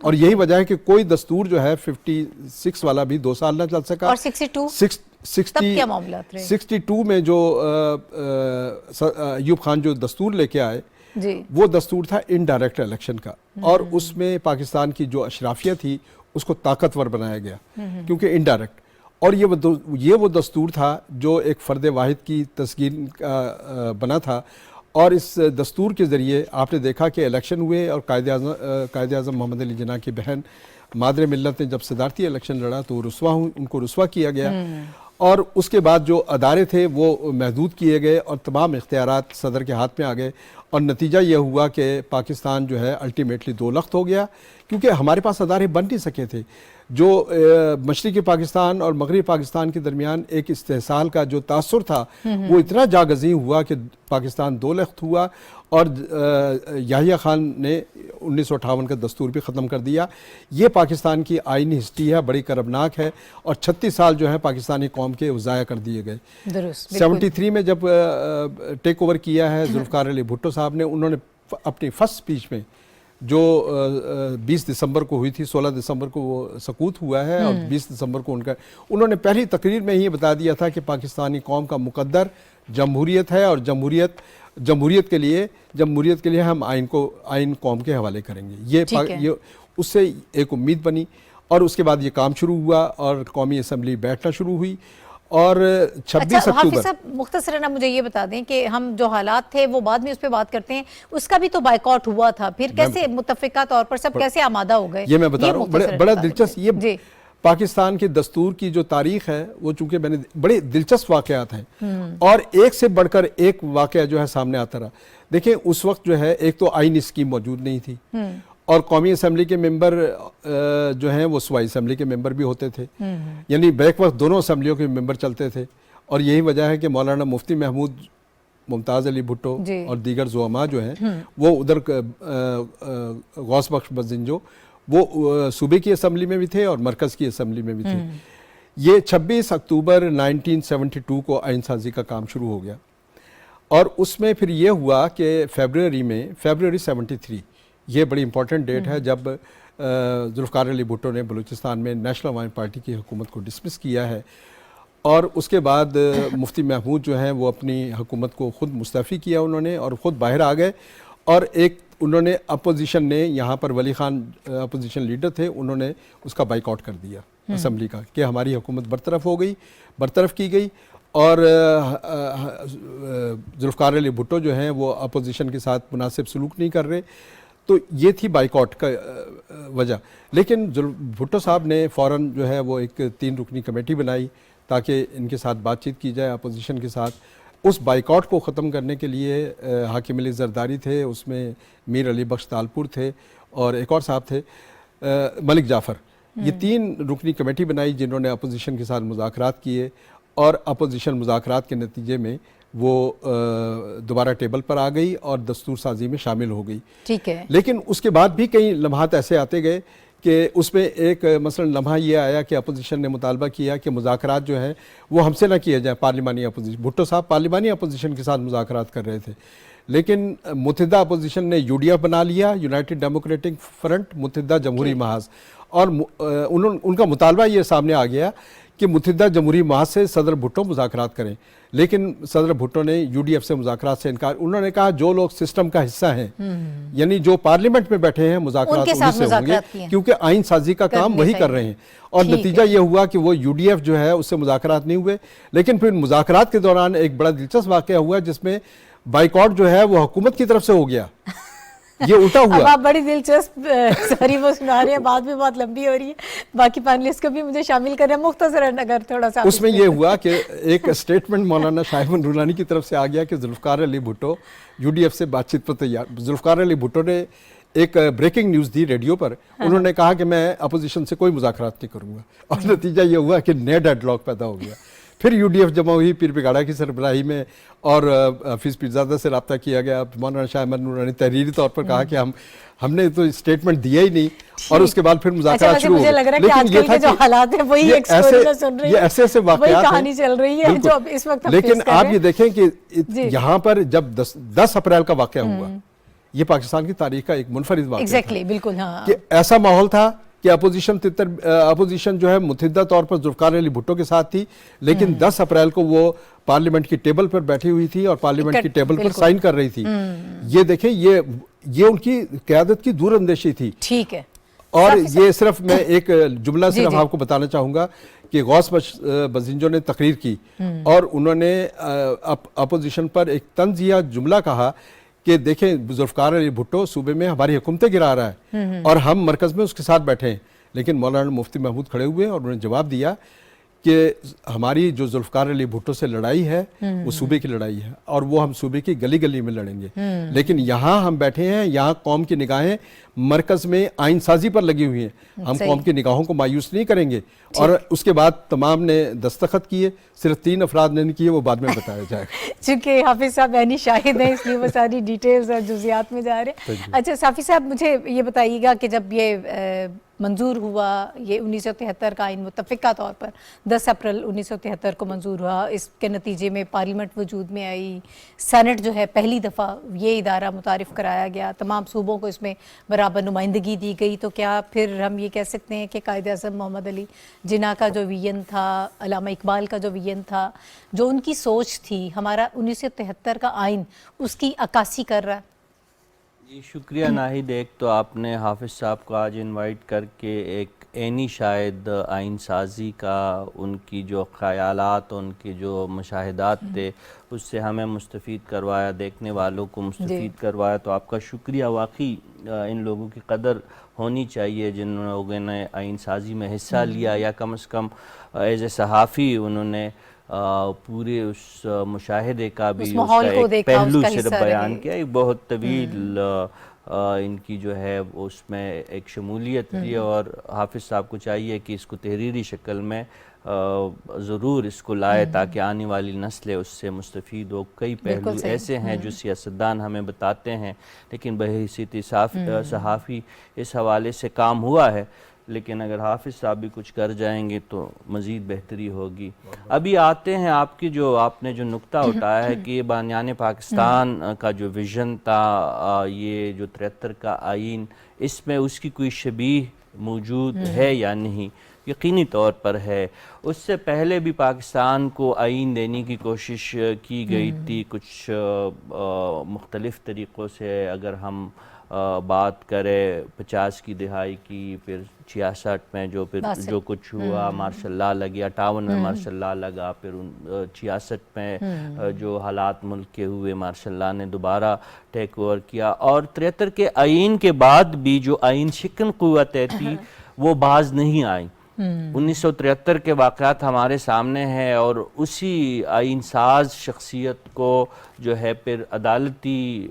اور یہی وجہ ہے کہ کوئی دستور جو ہے 56 والا بھی 2 سال نہ چل سکا. اور 62 تب کیا معاملات رہے؟ 62 میں جو ایوب خان جو دستور لے کے آئے جی وہ دستور تھا انڈائریکٹ الیکشن کا, اور اس میں پاکستان کی جو اشرافیہ تھی اس کو طاقتور بنایا گیا کیونکہ انڈائریکٹ. اور یہ وہ دستور تھا جو ایک فرد واحد کی تسکین کا بنا تھا, اور اس دستور کے ذریعے آپ نے دیکھا کہ الیکشن ہوئے اور قائد اعظم محمد علی جناح کی بہن مادر ملت نے جب صدارتی الیکشن لڑا تو ان کو رسوا کیا گیا, اور اس کے بعد جو ادارے تھے وہ محدود کیے گئے اور تمام اختیارات صدر کے ہاتھ میں آ گئے, اور نتیجہ یہ ہوا کہ پاکستان جو ہے الٹیمیٹلی 2 لخت ہو گیا, کیونکہ ہمارے پاس ادارے بن نہیں سکے تھے. جو مشرقی پاکستان اور مغربی پاکستان کے درمیان ایک استحصال کا جو تاثر تھا وہ اتنا جاگزیں ہوا کہ پاکستان 2 لخت ہوا, اور یحییٰ خان نے 1958 کا دستور بھی ختم کر دیا. یہ پاکستان کی آئینی ہسٹری ہے, بڑی کربناک ہے, اور 36 سال جو ہے پاکستانی قوم کے ضائع کر دیے گئے. درست 73 میں جب ٹیک اوور کیا ہے ذوالفقار علی بھٹو صاحب نے, انہوں نے اپنی فرسٹ اسپیچ میں جو 20 دسمبر کو ہوئی تھی, 16 دسمبر کو وہ سقوط ہوا ہے اور 20 دسمبر کو انہوں نے پہلی تقریر میں ہی بتا دیا تھا کہ پاکستانی قوم کا مقدر جمہوریت ہے, اور جمہوریت کے لیے ہم آئین قوم کے حوالے کریں گے. یہ اس سے ایک امید بنی, اور اس کے بعد یہ کام شروع ہوا اور قومی اسمبلی بیٹھنا شروع ہوئی. اور 26 اکتوبر حافظ صاحب مختصراً مجھے یہ بتا دیں کہ ہم جو حالات تھے وہ بعد میں اس پہ بات کرتے ہیں, اس کا بھی تو بائیکاٹ ہوا تھا, پھر کیسے متفقہ طور پر سب کیسے آمادہ ہو گئے؟ یہ میں بتا رہا ہوں, بڑا دلچسپ. یہ پاکستان کے دستور کی جو تاریخ ہے وہ چونکہ میں نے بڑے دلچسپ واقعات ہیں, اور ایک سے بڑھ کر ایک واقعہ جو ہے سامنے آتا رہا. دیکھیں اس وقت جو ہے ایک تو آئینی اسکیم موجود نہیں تھی, اور قومی اسمبلی کے ممبر جو ہیں وہ صوبائی اسمبلی کے ممبر بھی ہوتے تھے, یعنی بیک وقت دونوں اسمبلیوں کے ممبر چلتے تھے. اور یہی وجہ ہے کہ مولانا مفتی محمود ممتاز علی بھٹو اور دیگر زعماء جو ہیں وہ ادھر غوث بخش بزنجو وہ صوبے کی اسمبلی میں بھی تھے اور مرکز کی اسمبلی میں بھی تھے. یہ 26 اکتوبر 1972 کو آئین سازی کا کام شروع ہو گیا, اور اس میں پھر یہ ہوا کہ فیبروری 73 یہ بڑی امپورٹنٹ ڈیٹ ہے جب ذوالفقار علی بھٹو نے بلوچستان میں نیشنل عوام پارٹی کی حکومت کو ڈسمس کیا ہے, اور اس کے بعد مفتی محمود جو ہیں وہ اپنی حکومت کو خود مستعفی کیا انہوں نے, اور خود باہر آ گئے. اور ایک انہوں نے اپوزیشن نے یہاں پر ولی خان اپوزیشن لیڈر تھے, انہوں نے اس کا بائیک آؤٹ کر دیا اسمبلی کا کہ ہماری حکومت برطرف کی گئی, اور ذوالفقار علی بھٹو جو ہیں وہ اپوزیشن کے ساتھ مناسب سلوک نہیں کر رہے. تو یہ تھی بائیک آؤٹ کا وجہ. لیکن بھٹو صاحب نے فوراً جو ہے وہ ایک 3 رکنی کمیٹی بنائی تاکہ ان کے ساتھ بات چیت کی جائے اپوزیشن کے ساتھ. اس بائیک آؤٹ کو ختم کرنے کے لیے حاکم علی زرداری تھے, اس میں میر علی بخش تالپور تھے, اور ایک اور صاحب تھے ملک جعفر. یہ 3 رکنی کمیٹی بنائی جنہوں نے اپوزیشن کے ساتھ مذاکرات کیے, اور اپوزیشن مذاکرات کے نتیجے میں وہ دوبارہ ٹیبل پر آ گئی اور دستور سازی میں شامل ہو گئی. ٹھیک ہے. لیکن اس کے بعد بھی کئی لمحات ایسے آتے گئے کہ اس میں ایک مثلا لمحہ یہ آیا کہ اپوزیشن نے مطالبہ کیا کہ مذاکرات جو ہیں وہ ہم سے نہ کیے جائیں, پارلیمانی اپوزیشن. بھٹو صاحب پارلیمانی اپوزیشن کے ساتھ مذاکرات کر رہے تھے, لیکن متحدہ اپوزیشن نے UDF بنا لیا, یونائٹڈ ڈیموکریٹک فرنٹ, متحدہ جمہوری محاذ, اور ان کا مطالبہ یہ سامنے آ گیا کہ متحدہ جمہوری محاذ سے صدر بھٹو مذاکرات کریں. لیکن صدر بھٹو نے UDF سے مذاکرات سے انکار. انہوں نے کہا جو لوگ سسٹم کا حصہ ہیں, یعنی جو پارلیمنٹ میں بیٹھے ہیں, مذاکرات ان سے ہوں گے کیونکہ آئین سازی کا کام وہی کر رہے ہیں. اور نتیجہ یہ ہوا کہ وہ UDF جو ہے اس سے مذاکرات نہیں ہوئے. لیکن پھر مذاکرات کے دوران ایک بڑا دلچسپ واقعہ ہوا جس میں بائیک آؤٹ جو ہے وہ حکومت کی طرف سے ہو گیا. یہ الٹا ہوا. اب آپ بڑی دلچسپ ساری وہ سنا رہے ہیں, بات بھی بہت لمبی ہو رہی ہے, باقی پینلسٹ کو بھی مجھے شامل کریں مختصراً اگر تھوڑا سا. اس میں یہ ہوا کہ ایک اسٹیٹمنٹ مولانا شاہمن رولانی کی طرف سے آ گیا کہ ذوالفقار علی بھٹو UDF سے بات چیت پر تیار. ذوالفقار علی بھٹو نے ایک بریکنگ نیوز دی ریڈیو پر, انہوں نے کہا کہ میں اپوزیشن سے کوئی مذاکرات نہیں کروں گا, اور نتیجہ یہ ہوا کہ نیا ڈیڈ لاک پیدا ہو گیا. پھر UDF جمع ہوئی پیر پگاڑا کی سربراہی میں, اور حفیظ پیرزادہ سے رابطہ کیا گیا. مولانا شاہمن نورانی تحریری طور پر کہا کہ ہم نے تو اسٹیٹمنٹ دیا ہی نہیں, اور اس کے بعد پھر مذاکرات شروع ہو گئے. لیکن یہ تھا کہ جو حالات ہیں وہی ایک سٹوری میں سن رہی ہے, یہ ایسے واقعات ہیں, کہانی چل رہی ہے جو اب اس وقت. لیکن آپ یہ دیکھیں کہ یہاں پر جب 10 اپریل کا واقعہ ہوا, یہ پاکستان کی تاریخ کا ایک منفرد واقعہ ایگزیکٹلی بالکل ہاں کہ ایسا ماحول تھا کہ اپوزیشن جو ہے متحدہ طور پر ذوالفقار علی بھٹو کے ساتھ تھی، لیکن 10 اپریل کو وہ پارلیمنٹ کی ٹیبل پر بیٹھی ہوئی تھی اور پارلیمنٹ کی ٹیبل پر سائن کر رہی تھی. یہ دیکھیں یہ ان کی قیادت کی دور اندیشی تھی. ٹھیک ہے. اور یہ صرف میں ایک جملہ صرف آپ کو بتانا چاہوں گا کہ غوث بزنجو نے تقریر کی اور انہوں نے اپوزیشن پر ایک طنزیہ جملہ کہا کہ دیکھیں ذوالفقار علی بھٹو صوبے میں ہماری حکومتیں گرا رہا ہے اور ہم مرکز میں اس کے ساتھ بیٹھے ہیں. لیکن مولانا مفتی محمود کھڑے ہوئے اور انہوں نے جواب دیا کہ ہماری جو ذوالفقار علی بھٹو سے لڑائی ہے وہ صوبے کی لڑائی ہے اور وہ ہم صوبے کی گلی گلی میں لڑیں گے. لیکن یہاں ہم بیٹھے ہیں، یہاں قوم کی نگاہیں مرکز میں آئین سازی پر لگی ہوئی ہیں، ہم قوم کی نگاہوں کو مایوس نہیں کریں گے. اور اس کے بعد تمام نے دستخط کیے، صرف 3 افراد نے نہیں کیے، وہ بعد میں بتایا جائے گا. چونکہ حافظ صاحب عینی شاہد ہیں اس لیے وہ ساری ڈیٹیلز اور جزیات میں جا رہے ہیں. اچھا صافی صاحب مجھے یہ بتائیے گا کہ جب یہ منظور ہوا، یہ 1973 کا آئین متفقہ طور پر 10 اپریل 1973 کو منظور ہوا، اس کے نتیجے میں پارلیمنٹ وجود میں آئی، سینٹ جو ہے پہلی دفعہ یہ ادارہ متعارف کرایا گیا، تمام صوبوں کو اس میں برابر نمائندگی دی گئی، تو کیا پھر ہم یہ کہہ سکتے ہیں کہ قائد اعظم محمد علی جناح کا جو ویژن تھا، علامہ اقبال کا جو ویژن تھا، جو ان کی سوچ تھی، ہمارا 1973 کا آئین اس کی عکاسی کر رہا ہے؟ جی شکریہ ناہید. ایک تو آپ نے حافظ صاحب کو آج انوائٹ کر کے ایک عینی شاید آئین سازی کا ان کی جو خیالات، ان کے جو مشاہدات تھے اس سے ہمیں مستفید کروایا، دیکھنے والوں کو مستفید کروایا، تو آپ کا شکریہ. واقعی ان لوگوں کی قدر ہونی چاہیے جن لوگوں نے آئین سازی میں حصہ لیا، یا کم از کم ایز اے صحافی انہوں نے پورے اس مشاہدے کا بھی اس کا ایک پہلو صرف بیان کیا. ایک بہت طویل ان کی جو ہے اس میں ایک شمولیت تھی، اور حافظ صاحب کو چاہیے کہ اس کو تحریری شکل میں ضرور اس کو لائے تاکہ آنے والی نسلیں اس سے مستفید ہو. کئی پہلو ایسے ہیں جو سیاستدان ہمیں بتاتے ہیں، لیکن بحیثیت صحافی اس حوالے سے کام ہوا ہے. لیکن اگر حافظ صاحب بھی کچھ کر جائیں گے تو مزید بہتری ہوگی. ابھی آتے ہیں آپ کی جو آپ نے جو نقطہ اٹھایا ہے کہ بانیان پاکستان کا جو ویژن تھا، یہ جو 73 کا آئین، اس میں اس کی کوئی شبیہ موجود ہے یا نہیں؟ یقینی طور پر ہے. اس سے پہلے بھی پاکستان کو آئین دینے کی کوشش کی گئی تھی کچھ مختلف طریقوں سے. اگر ہم بات کریں 50 کی دہائی کی، پھر 66 میں جو کچھ ہوا، مارشل لا لگی، 58 میں مارشل لا لگا، پھر 66 میں جو حالات ملک کے ہوئے، مارشل لا نے دوبارہ ٹیک اوور کیا. اور 73 کے آئین کے بعد بھی جو آئین شکن قوتیں تھی وہ باز نہیں آئیں. 1973 کے واقعات ہمارے سامنے ہیں، اور اسی آئین ساز شخصیت کو جو ہے پھر عدالتی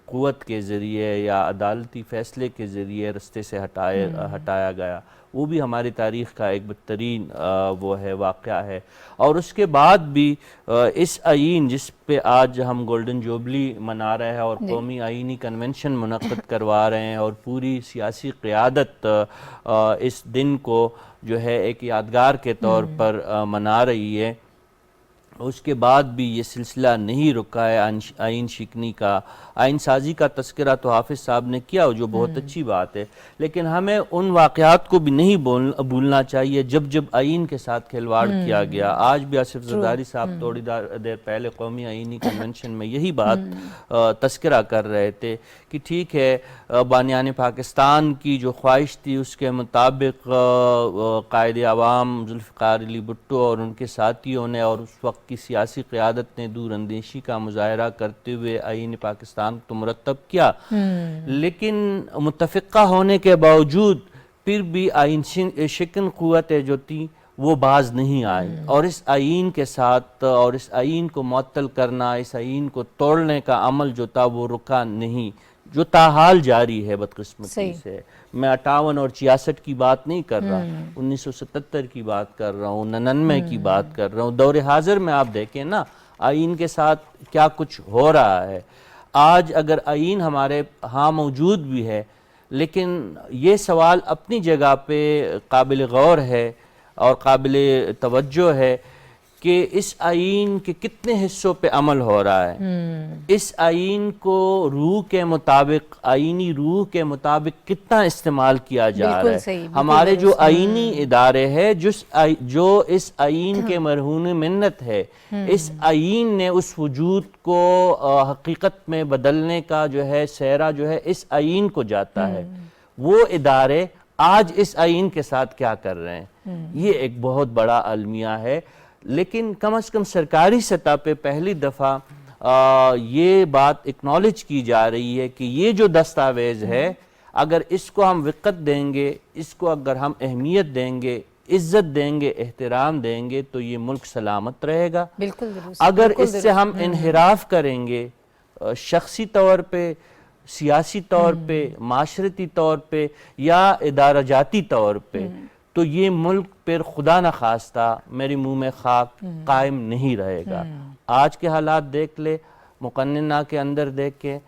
قوت کے ذریعے یا عدالتی فیصلے کے ذریعے رستے سے ہٹایا گیا. وہ بھی ہماری تاریخ کا ایک بدترین وہ ہے واقعہ ہے. اور اس کے بعد بھی اس آئین جس پہ آج ہم گولڈن جوبلی منا رہے ہیں اور قومی آئینی کنونشن منعقد کروا رہے ہیں، اور پوری سیاسی قیادت اس دن کو جو ہے ایک یادگار کے طور پر منا رہی ہے، اس کے بعد بھی یہ سلسلہ نہیں رکا ہے آئین شکنی کا. آئین سازی کا تذکرہ تو حافظ صاحب نے کیا، جو بہت اچھی بات ہے، لیکن ہمیں ان واقعات کو بھی نہیں بھولنا چاہیے جب آئین کے ساتھ کھلواڑ کیا گیا. آج بھی آصف زرداری صاحب تھوڑی دیر پہلے قومی آئینی کنونشن میں یہی بات تذکرہ کر رہے تھے کہ ٹھیک ہے بانیان پاکستان کی جو خواہش تھی اس کے مطابق قائد عوام ذوالفقار علی بھٹو اور ان کے ساتھیوں نے اور اس وقت کی سیاسی قیادت نے دور اندیشی کا مظاہرہ کرتے ہوئے آئین پاکستان تو مرتب کیا، لیکن متفقہ ہونے کے باوجود پھر بھی آئین شکن قوتیں جو تھی وہ باز نہیں آئی. اور اس آئین کے ساتھ اور اس آئین کو معطل کرنا، اس آئین کو توڑنے کا عمل جو تھا وہ رکا نہیں، جو تاحال جاری ہے بدقسمتی سے. میں 58 اور 66 کی بات نہیں کر رہا، 1977 کی بات کر رہا ہوں، 99 کی بات کر رہا ہوں. دور حاضر میں آپ دیکھیں نا آئین کے ساتھ کیا کچھ ہو رہا ہے. آج اگر آئین ہمارے ہاں موجود بھی ہے، لیکن یہ سوال اپنی جگہ پہ قابل غور ہے اور قابل توجہ ہے کہ اس آئین کے کتنے حصوں پہ عمل ہو رہا ہے، اس آئین کو روح کے مطابق، آئینی روح کے مطابق کتنا استعمال کیا جا رہا ہے۔ ہمارے جو آئینی ادارے ہیں جو اس آئین کے مرہون منت ہے، اس آئین نے اس وجود کو حقیقت میں بدلنے کا جو ہے سہرا جو ہے اس آئین کو جاتا ہے، وہ ادارے آج اس آئین کے ساتھ کیا کر رہے ہیں، یہ ایک بہت بڑا المیہ ہے۔ لیکن کم از کم سرکاری سطح پہ پہلی دفعہ یہ بات اکنالج کی جا رہی ہے کہ یہ جو دستاویز ہے، اگر اس کو ہم وقت دیں گے، اس کو اگر ہم اہمیت دیں گے، عزت دیں گے، احترام دیں گے، تو یہ ملک سلامت رہے گا۔ بالکل درست۔ اگر اس سے ہم انحراف کریں گے، شخصی طور پہ، سیاسی طور پہ، معاشرتی طور پہ یا ادارہ جاتی طور پہ، تو یہ ملک پھر خدا نخواستہ میری منہ میں خاک قائم نہیں رہے گا۔ آج کے حالات دیکھ لے، مقننہ کے اندر دیکھیں،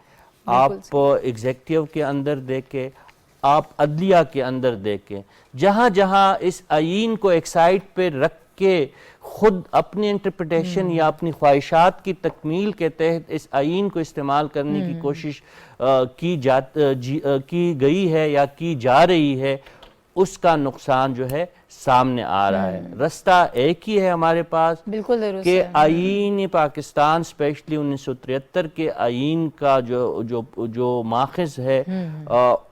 آپ ایگزیکٹیو کے اندر دیکھیں، آپ عدلیہ کے اندر دیکھیں، جہاں جہاں اس آئین کو ایک سائٹ پہ رکھ کے خود اپنی انٹرپریٹیشن یا اپنی خواہشات کی تکمیل کے تحت اس آئین کو استعمال کرنے کی کوشش کی گئی ہے یا کی جا رہی ہے، اس کا نقصان جو ہے سامنے آ رہا ہے۔ رستہ ایک ہی ہے ہمارے پاس کہ آئین پاکستان اسپیشلی 1973 کے آئین کا جو ماخذ ہے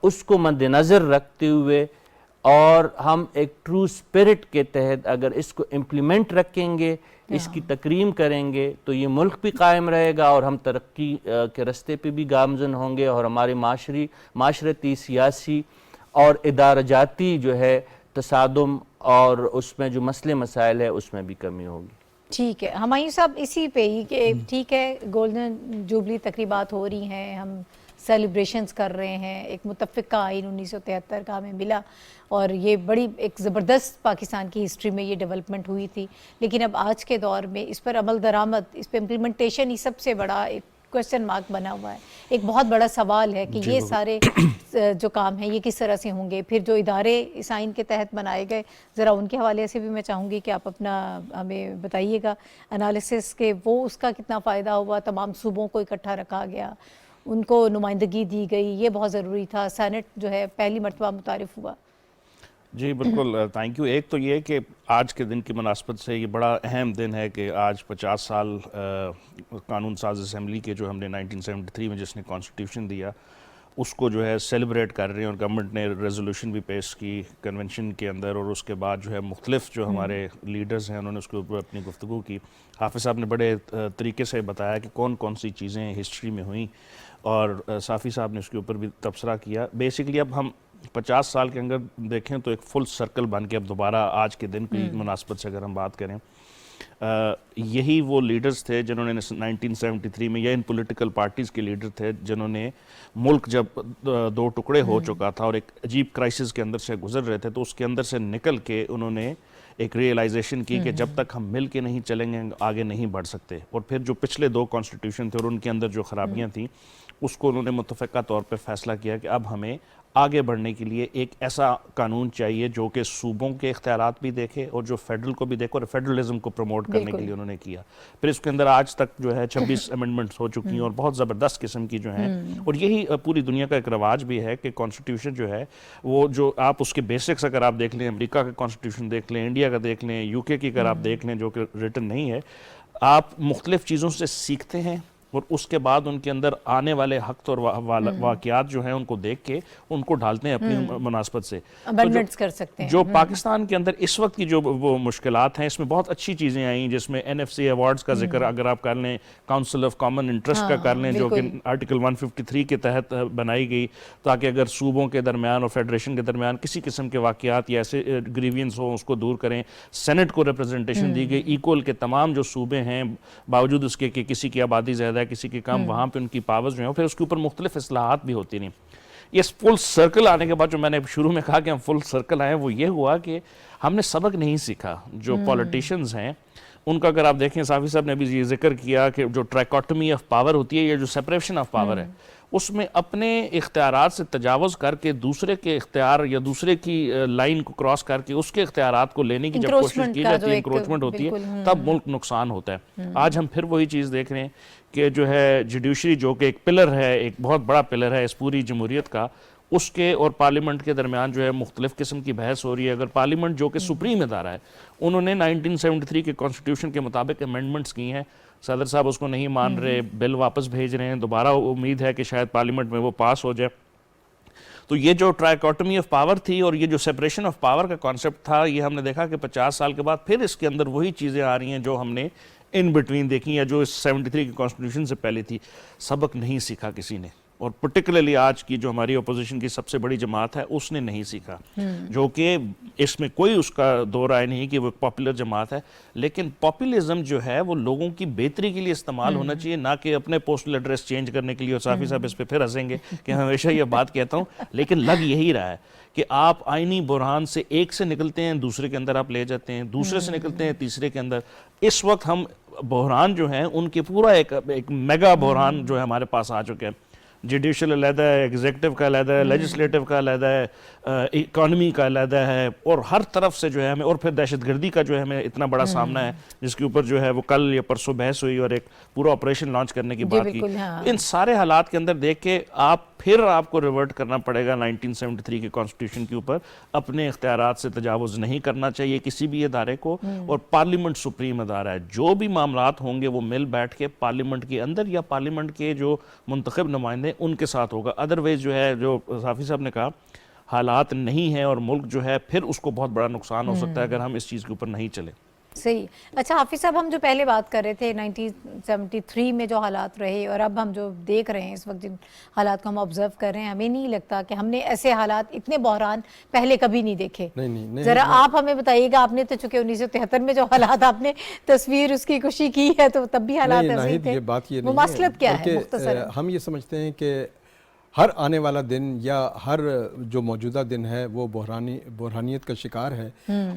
اس کو مد نظر رکھتے ہوئے، اور ہم ایک ٹرو اسپرٹ کے تحت اگر اس کو امپلیمنٹ رکھیں گے، اس کی تکریم کریں گے، تو یہ ملک بھی قائم رہے گا اور ہم ترقی کے رستے پہ بھی گامزن ہوں گے، اور ہمارے معاشرتی، سیاسی اور ادارہ جاتی جو ہے تصادم اور اس میں جو مسئلے مسائل ہے اس میں بھی کمی ہوگی۔ ٹھیک ہے ہمایوں صاحب، اسی پہ ہی کہ ٹھیک ہے گولڈن جوبلی تقریبات ہو رہی ہیں، ہم سیلیبریشنز کر رہے ہیں، ایک متفقہ آئین 1973 کا ہمیں ملا، اور یہ بڑی ایک زبردست پاکستان کی ہسٹری میں یہ ڈیولپمنٹ ہوئی تھی، لیکن اب آج کے دور میں اس پر عمل درآمد، اس پہ امپلیمنٹیشن ہی سب سے بڑا ایک کوسچن مارک بنا ہوا ہے۔ ایک بہت بڑا سوال ہے کہ یہ سارے جو کام ہیں یہ کس طرح سے ہوں گے، پھر جو ادارے اس آئین کے تحت بنائے گئے، ذرا ان کے حوالے سے بھی میں چاہوں گی کہ آپ اپنا ہمیں بتائیے گا انالیسس کہ وہ اس کا کتنا فائدہ ہوا، تمام صوبوں کو اکٹھا رکھا گیا، ان کو نمائندگی دی گئی، یہ بہت ضروری تھا، سینٹ جو ہے پہلی مرتبہ متعارف ہوا۔ جی بالکل، تھینک یو۔ ایک تو یہ کہ آج کے دن کی مناسبت سے یہ بڑا اہم دن ہے کہ آج 50 سال قانون ساز اسمبلی کے جو ہم نے 1973 میں جس نے کانسٹیٹیوشن دیا اس کو جو ہے سیلیبریٹ کر رہے ہیں، اور گورنمنٹ نے ریزولوشن بھی پیش کی کنونشن کے اندر، اور اس کے بعد جو ہے مختلف جو ہمارے لیڈرز ہیں انہوں نے اس کے اوپر اپنی گفتگو کی۔ حافظ صاحب نے بڑے طریقے سے بتایا کہ کون کون سی چیزیں ہسٹری میں ہوئیں، اور صافی صاحب نے اس کے اوپر بھی تبصرہ کیا۔ بیسکلی اب ہم 50 سال کے اندر دیکھیں تو ایک فل سرکل بن کے اب دوبارہ آج کے دن کی مناسبت سے اگر ہم بات کریں، یہی وہ لیڈرز تھے جنہوں نے 1973 میں، یا ان پولیٹیکل پارٹیز کے لیڈر تھے جنہوں نے ملک جب دو ٹکڑے ہو چکا تھا اور ایک عجیب کرائسس کے اندر سے گزر رہے تھے، تو اس کے اندر سے نکل کے انہوں نے ایک ریئلائزیشن کی کہ جب تک ہم مل کے نہیں چلیں گے آگے نہیں بڑھ سکتے، اور پھر جو پچھلے 2 کانسٹیٹیوشن تھے اور ان کے اندر جو خرابیاں تھیں اس کو انہوں نے متفقہ طور پہ فیصلہ کیا کہ اب ہمیں آگے بڑھنے کے لیے ایک ایسا قانون چاہیے جو کہ صوبوں کے اختیارات بھی دیکھے اور جو فیڈرل کو بھی دیکھے، اور فیڈرلزم کو پروموٹ کرنے کے لیے انہوں نے کیا۔ پھر اس کے اندر آج تک جو ہے 26 امنڈمنٹس ہو چکی ہیں اور بہت زبردست قسم کی جو ہیں، اور یہی پوری دنیا کا ایک رواج بھی ہے کہ کانسٹیٹیوشن جو ہے وہ جو آپ اس کے بیسکس اگر آپ دیکھ لیں، امریکہ کا کانسٹیٹیوشن دیکھ لیں، انڈیا کا دیکھ لیں، یو کے کی اگر آپ دیکھ لیں جو کہ ریٹن نہیں ہے، آپ مختلف چیزوں سے سیکھتے ہیں اور اس کے بعد ان کے اندر آنے والے حق اور واقعات جو ہیں ان کو دیکھ کے ان کو ڈالتے ہیں اپنی مناسبت سے امینڈمنٹس کر سکتے ہیں۔ جو پاکستان کے اندر اس وقت کی جو وہ مشکلات ہیں، اس میں بہت اچھی چیزیں آئیں، جس میں NFC ایوارڈز کا ذکر اگر آپ کر لیں، کاؤنسل آف کامن انٹرسٹ کا کر لیں، جو کہ آرٹیکل 153 کے تحت بنائی گئی تاکہ اگر صوبوں کے درمیان اور فیڈریشن کے درمیان کسی قسم کے واقعات یا ایسے گریوینس ہوں اس کو دور کریں۔ سینٹ کو ریپرزنٹیشن دی گئی ایکول کے تمام جو صوبے ہیں، باوجود اس کے کہ کسی کی آبادی زیادہ ہے، کسی کے کام، وہاں پہ ان کی پاورز جو ہیں، پھر اس کے اوپر مختلف اصلاحات بھی ہوتی نہیں۔ یہ فل سرکل آنے کے بعد جو میں نے شروع میں کہا کہ ہم فل سرکل آئے، وہ یہ ہوا کہ ہم نے سبق نہیں سیکھا۔ جو پولیٹیشنز ہیں ان کا اگر آپ دیکھیں صافی صاحب نے بھی یہ ذکر کیا کہ جو ٹرائکوٹمی آف پاور ہوتی ہے یا جو سیپریشن آف پاور ہے اس میں اپنے اختیارات سے تجاوز کر کے دوسرے کے اختیار یا دوسرے کی لائن کو کراس کر کے اس کے اختیارات کو لینے کی جب کوشش کی جاتی ہے انکروچمنٹ ہوتی ہے تب ملک نقصان ہوتا ہے. آج ہم پھر وہی چیز دیکھ رہے ہیں کہ جو ہے جوڈیشری جو کہ ایک پلر ہے, ایک بہت بڑا پلر ہے اس پوری جمہوریت کا, اس کے اور پارلیمنٹ کے درمیان جو ہے مختلف قسم کی بحث ہو رہی ہے. اگر پارلیمنٹ جو کہ سپریم ادارہ ہے انہوں نے 1973 کے کانسٹیٹیوشن کے مطابق امینڈمنٹس کی ہیں, صدر صاحب اس کو نہیں مان رہے, بل واپس بھیج رہے ہیں, دوبارہ امید ہے کہ شاید پارلیمنٹ میں وہ پاس ہو جائے. تو یہ جو ٹرائکوٹمی آف پاور تھی اور یہ جو سیپریشن آف پاور کا کانسیپٹ تھا, یہ ہم نے دیکھا کہ 50 سال کے بعد پھر اس کے اندر وہی چیزیں آ رہی ہیں جو ہم نے ان بٹوین دیکھی یا جو 73 کے کانسٹیٹیوشن سے پہلے تھی. سبق نہیں سیکھا کسی نے, اور پرٹیکولرلی آج کی جو ہماری اپوزیشن کی سب سے بڑی جماعت ہے اس نے نہیں سیکھا, جو کہ اس میں کوئی اس کا دو رائے نہیں کہ وہ ایک پاپولر جماعت ہے. لیکن پاپولزم جو ہے وہ لوگوں کی بہتری کے لیے استعمال ہونا چاہیے, نہ کہ اپنے پوسٹل ایڈریس چینج کرنے کے لیے. اور صافی صاحب اس پہ پھر ہنسیں گے کہ ہمیشہ یہ بات کہتا ہوں, لیکن لگ یہی رہا ہے کہ آپ آئینی بحران سے ایک سے نکلتے ہیں دوسرے کے اندر آپ لے جاتے ہیں, دوسرے سے نکلتے ہیں تیسرے کے اندر. اس وقت ہم بحران جو ہیں ان کے پورا ایک میگا بحران جو ہے ہمارے پاس آ چکے ہیں. جوڈیشل علیحدہ ہے, ایگزیکٹو کا علیحدہ ہے, لیجسلیٹو کا علیحدہ ہے, اکانومی کا علیحدہ ہے, اور ہر طرف سے جو ہے ہمیں, اور پھر دہشت گردی کا جو ہے ہمیں اتنا بڑا سامنا ہے جس کے اوپر جو ہے وہ کل یا پرسوں بحث ہوئی اور ایک پورا آپریشن لانچ کرنے کی بات کی. ان سارے حالات کے اندر دیکھ کے آپ کو ریورٹ کرنا پڑے گا 1973 کے کانسٹیٹیوشن کے اوپر. اپنے اختیارات سے تجاوز نہیں کرنا چاہیے کسی بھی ادارے کو, اور پارلیمنٹ سپریم ادارہ ہے. جو بھی معاملات ہوں گے وہ مل بیٹھ کے پارلیمنٹ کے اندر یا پارلیمنٹ کے جو منتخب نمائندے ان کے ساتھ ہوگا. ادروائز جو ہے, جو صافی صاحب نے کہا, حالات نہیں ہیں اور ملک جو ہے پھر اس کو بہت بڑا نقصان ہو سکتا ہے اگر ہم اس چیز کے اوپر نہیں چلیں. صحیح. اچھا حافظ صاحب, ہم جو پہلے بات کر رہے تھے 1973 میں جو حالات رہے اور اب ہم جو دیکھ رہے ہیں اس وقت جن حالات کو ہم آبزرو کر رہے ہیں, ہمیں نہیں لگتا کہ ہم نے ایسے حالات, اتنے بحران پہلے کبھی نہیں دیکھے. ذرا آپ ہمیں بتائیے گا, آپ نے تو چونکہ 1973 میں جو حالات آپ نے تصویر اس کی کشی کی ہے تو تب بھی حالات ایسے ہی تھے. مماثلت کیا ہے مختصر؟ ہم یہ سمجھتے ہیں کہ ہر آنے والا دن یا ہر جو موجودہ دن ہے وہ بحرانیت کا شکار ہے,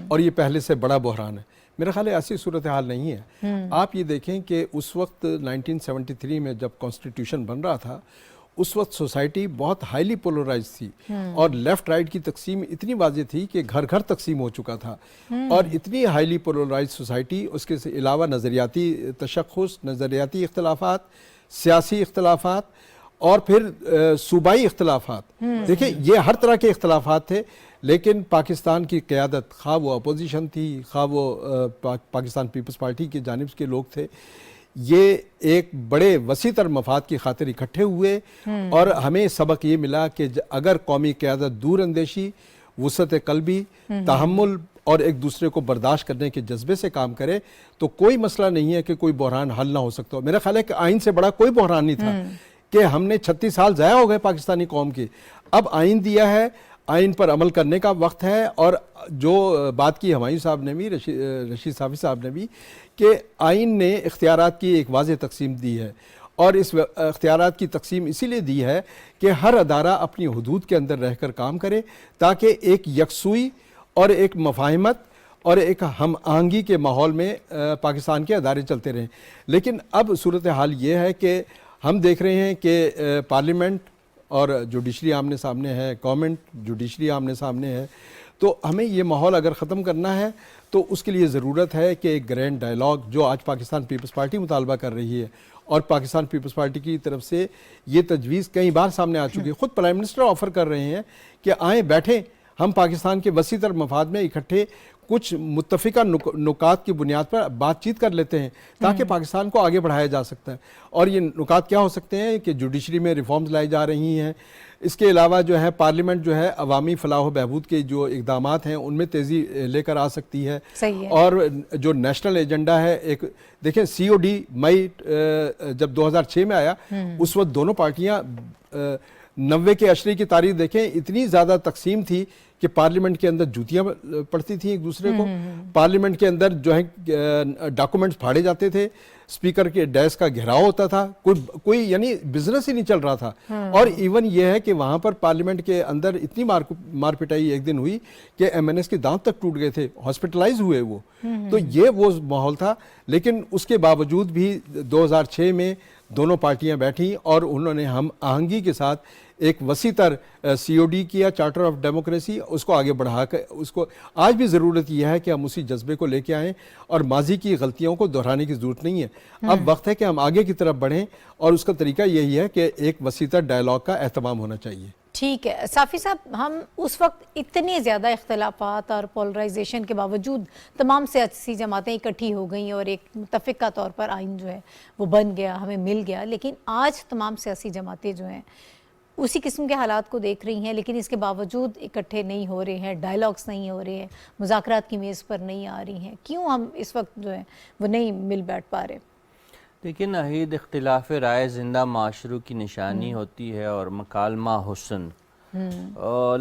اور یہ پہلے سے بڑا بحران ہے. میرا خیال ہے ایسی صورتحال نہیں ہے. آپ یہ دیکھیں کہ اس وقت 1973 میں جب کانسٹیٹیوشن بن رہا تھا اس وقت سوسائٹی بہت ہائیلی پولرائز تھی, اور لیفٹ رائٹ کی تقسیم اتنی واضح تھی کہ گھر گھر تقسیم ہو چکا تھا. اور اتنی ہائیلی پولرائز سوسائٹی, اس کے علاوہ نظریاتی تشخص, نظریاتی اختلافات, سیاسی اختلافات, اور پھر صوبائی اختلافات. دیکھیں یہ ہر طرح کے اختلافات تھے, لیکن پاکستان کی قیادت, خواہ وہ اپوزیشن تھی خواہ وہ پاکستان پیپلز پارٹی کی جانب کے لوگ تھے, یہ ایک بڑے وسیع تر مفاد کی خاطر اکٹھے ہوئے. اور ہمیں سبق یہ ملا کہ اگر قومی قیادت دور اندیشی, وسعت قلبی, تحمل اور ایک دوسرے کو برداشت کرنے کے جذبے سے کام کرے تو کوئی مسئلہ نہیں ہے کہ کوئی بحران حل نہ ہو سکتا. میرا خیال ہے کہ آئین سے بڑا کوئی بحران نہیں تھا کہ ہم نے 36 سال ضائع ہو گئے پاکستانی قوم کے. اب آئین دیا ہے, آئین پر عمل کرنے کا وقت ہے. اور جو بات کی ہمایوں صاحب نے بھی, رشید صافی صاحب نے بھی, کہ آئین نے اختیارات کی ایک واضح تقسیم دی ہے, اور اس اختیارات کی تقسیم اسی لیے دی ہے کہ ہر ادارہ اپنی حدود کے اندر رہ کر کام کرے تاکہ ایک یکسوئی اور ایک مفاہمت اور ایک ہم آہنگی کے ماحول میں پاکستان کے ادارے چلتے رہیں. لیکن اب صورتحال یہ ہے کہ ہم دیکھ رہے ہیں کہ پارلیمنٹ اور جوڈیشری آمنے سامنے ہے, گورنمنٹ جوڈیشری آمنے سامنے ہے. تو ہمیں یہ ماحول اگر ختم کرنا ہے تو اس کے لیے ضرورت ہے کہ ایک گرینڈ ڈائلاگ, جو آج پاکستان پیپلز پارٹی مطالبہ کر رہی ہے, اور پاکستان پیپلز پارٹی کی طرف سے یہ تجویز کئی بار سامنے آ چکی ہے. خود پرائم منسٹر آفر کر رہے ہیں کہ آئیں بیٹھیں, ہم پاکستان کے وسیع تر مفاد میں اکٹھے کچھ متفقہ نکات کی بنیاد پر بات چیت کر لیتے ہیں تاکہ پاکستان کو آگے بڑھایا جا سکتا ہے. اور یہ نکات کیا ہو سکتے ہیں کہ جوڈیشری میں ریفارمز لائی جا رہی ہیں. اس کے علاوہ جو ہے پارلیمنٹ جو ہے عوامی فلاح و بہبود کے جو اقدامات ہیں ان میں تیزی لے کر آ سکتی ہے. اور جو نیشنل ایجنڈا ہے, ایک دیکھیں سی او ڈی مئی جب 2006 میں آیا اس وقت دونوں پارٹیاں 90 کے عشرے کی تاریخ دیکھیں، اتنی زیادہ تقسیم تھی کہ پارلیمنٹ کے اندر جوتیاں پڑتی تھیں ایک دوسرے کو، پارلیمنٹ کے اندر جو ہے ڈاکومنٹس پھاڑے جاتے تھے، اسپیکر کے ڈیسک کا گھیراؤ ہوتا تھا، کوئی یعنی بزنس ہی نہیں چل رہا تھا. اور ایون یہ ہے کہ وہاں پر پارلیمنٹ کے اندر اتنی مار پٹائی ایک دن ہوئی کہ ایم این ایس کے دانت تک ٹوٹ گئے تھے، ہاسپٹلائز ہوئے وہ. تو یہ وہ ماحول تھا. لیکن اس کے باوجود بھی 2006 میں دونوں پارٹیاں بیٹھیں اور انہوں نے ہم آہنگی کے ساتھ ایک وسیع تر سی او ڈی کیا، چارٹر آف ڈیموکریسی، اس کو آگے بڑھا کر اس کو آج بھی ضرورت یہ ہے کہ ہم اسی جذبے کو لے کے آئیں اور ماضی کی غلطیوں کو دہرانے کی ضرورت نہیں ہے. اب وقت ہے کہ ہم آگے کی طرف بڑھیں اور اس کا طریقہ یہی ہے کہ ایک وسیع تر ڈائیلاگ کا اہتمام ہونا چاہیے. ٹھیک ہے صافی صاحب، ہم اس وقت اتنے زیادہ اختلافات اور پولرائزیشن کے باوجود تمام سیاسی جماعتیں اکٹھی ہو گئیں اور ایک متفقہ طور پر آئین جو ہے وہ بن گیا، ہمیں مل گیا. لیکن آج تمام سیاسی جماعتیں جو ہیں اسی قسم کے حالات کو دیکھ رہی ہیں، لیکن اس کے باوجود اکٹھے نہیں ہو رہے ہیں، ڈائیلاگس نہیں ہو رہے ہیں، مذاکرات کی میز پر نہیں آ رہی ہیں. کیوں ہم اس وقت جو ہے وہ نہیں مل بیٹھ پا رہے؟ دیکھیں ناہید، اختلاف رائے زندہ معاشروں کی نشانی ہوتی ہے اور مکالمہ حسن.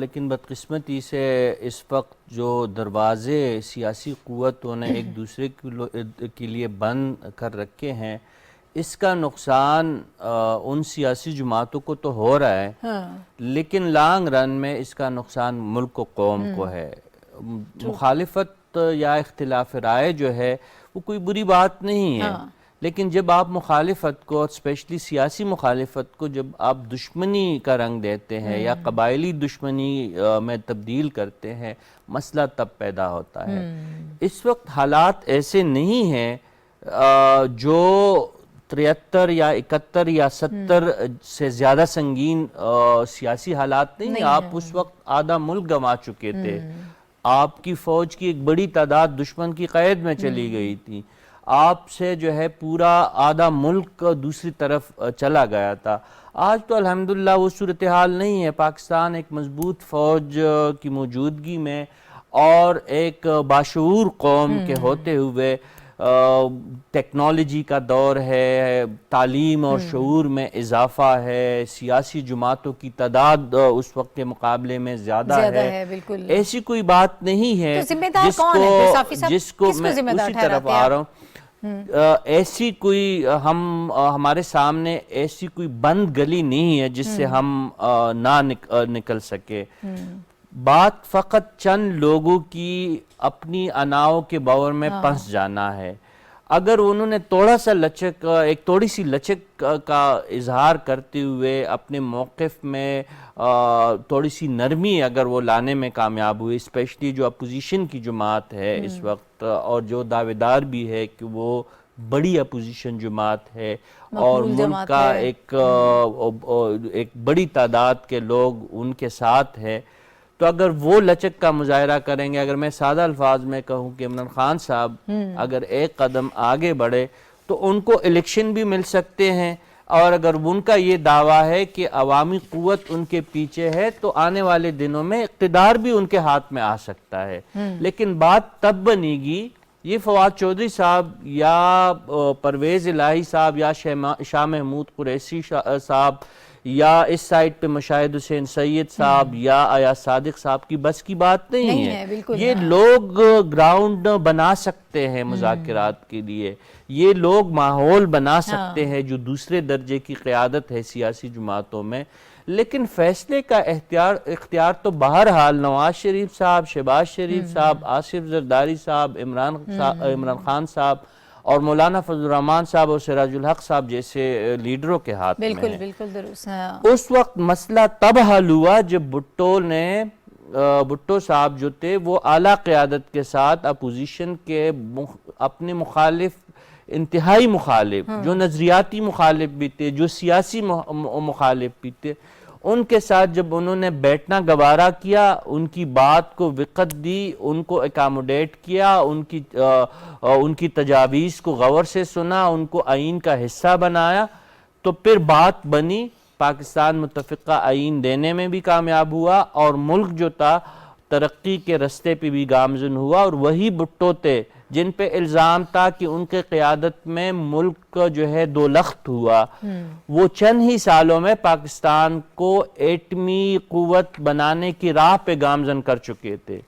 لیکن بدقسمتی سے اس وقت جو دروازے سیاسی قوتوں نے ایک دوسرے کے لیے بند کر رکھے ہیں، اس کا نقصان ان سیاسی جماعتوں کو تو ہو رہا ہے، لیکن لانگ رن میں اس کا نقصان ملک و قوم کو ہے. مخالفت یا اختلاف رائے جو ہے وہ کوئی بری بات نہیں ہے، لیکن جب آپ مخالفت کو، اسپیشلی سیاسی مخالفت کو جب آپ دشمنی کا رنگ دیتے ہیں یا قبائلی دشمنی میں تبدیل کرتے ہیں، مسئلہ تب پیدا ہوتا ہے. اس وقت حالات ایسے نہیں ہیں جو 73 یا 71 یا 70 سے زیادہ سنگین سیاسی حالات نہیں. آپ اس وقت آدھا ملک گنوا چکے تھے، آپ کی فوج کی ایک بڑی تعداد دشمن کی قید میں چلی گئی تھی، آپ سے جو ہے پورا آدھا ملک دوسری طرف چلا گیا تھا. آج تو الحمدللہ وہ صورتحال نہیں ہے. پاکستان ایک مضبوط فوج کی موجودگی میں اور ایک باشعور قوم کے ہوتے ہوئے، ٹیکنالوجی کا دور ہے، تعلیم اور شعور میں اضافہ ہے، سیاسی جماعتوں کی تعداد اس وقت کے مقابلے میں زیادہ ہے. ایسی کوئی بات نہیں ہے جس کو میں اسی طرف آ رہا ہوں، ایسی کوئی ہمارے سامنے ایسی کوئی بند گلی نہیں ہے جس سے ہم نہ نکل سکے. بات فقط چند لوگوں کی اپنی اناؤں کے بور میں پھنس جانا ہے. اگر انہوں نے ایک تھوڑی سی لچک کا اظہار کرتے ہوئے اپنے موقف میں تھوڑی سی نرمی اگر وہ لانے میں کامیاب ہوئی، اسپیشلی جو اپوزیشن کی جماعت ہے اس وقت اور جو دعوے دار بھی ہے کہ وہ بڑی اپوزیشن جماعت ہے اور ملک کا ایک بڑی تعداد کے لوگ ان کے ساتھ ہے، تو اگر وہ لچک کا مظاہرہ کریں گے، اگر میں سادہ الفاظ میں کہوں کہ عمران خان صاحب اگر ایک قدم آگے بڑھے تو ان کو الیکشن بھی مل سکتے ہیں، اور اگر ان کا یہ دعویٰ ہے کہ عوامی قوت ان کے پیچھے ہے تو آنے والے دنوں میں اقتدار بھی ان کے ہاتھ میں آ سکتا ہے. لیکن بات تب بنے گی، یہ فواد چودھری صاحب یا پرویز الہی صاحب یا شاہ محمود قریشی صاحب یا اس سائٹ پہ مشاہد حسین سید صاحب یا ایاز صادق صاحب کی بس کی بات نہیں ہے. یہ لوگ گراؤنڈ بنا سکتے ہیں مذاکرات کے لیے، یہ لوگ ماحول بنا سکتے ہیں جو دوسرے درجے کی قیادت ہے سیاسی جماعتوں میں، لیکن فیصلے کا اختیار تو بہرحال نواز شریف صاحب، شہباز شریف صاحب، آصف زرداری صاحب، عمران خان صاحب اور مولانا فضل الرحمان صاحب اور سراج الحق صاحب جیسے لیڈروں کے ہاتھ میں ہے. بالکل درست. اس وقت مسئلہ تب حل ہوا جب بھٹو صاحب جو تھے وہ اعلیٰ قیادت کے ساتھ اپوزیشن کے اپنے مخالف، انتہائی مخالف، جو نظریاتی مخالف بھی تھے، جو سیاسی مخالف بھی تھے، ان کے ساتھ جب انہوں نے بیٹھنا گوارا کیا، ان کی بات کو وقت دی، ان کو اکاموڈیٹ کیا، ان کی تجاویز کو غور سے سنا، ان کو آئین کا حصہ بنایا، تو پھر بات بنی. پاکستان متفقہ آئین دینے میں بھی کامیاب ہوا اور ملک جو تھا ترقی کے رستے پہ بھی گامزن ہوا، اور وہی بھٹو تھے جن پہ الزام تھا کہ ان کے قیادت میں ملک جو ہے دو لخت ہوا، وہ چند ہی سالوں میں پاکستان کو ایٹمی قوت بنانے کی راہ پہ گامزن کر چکے تھے.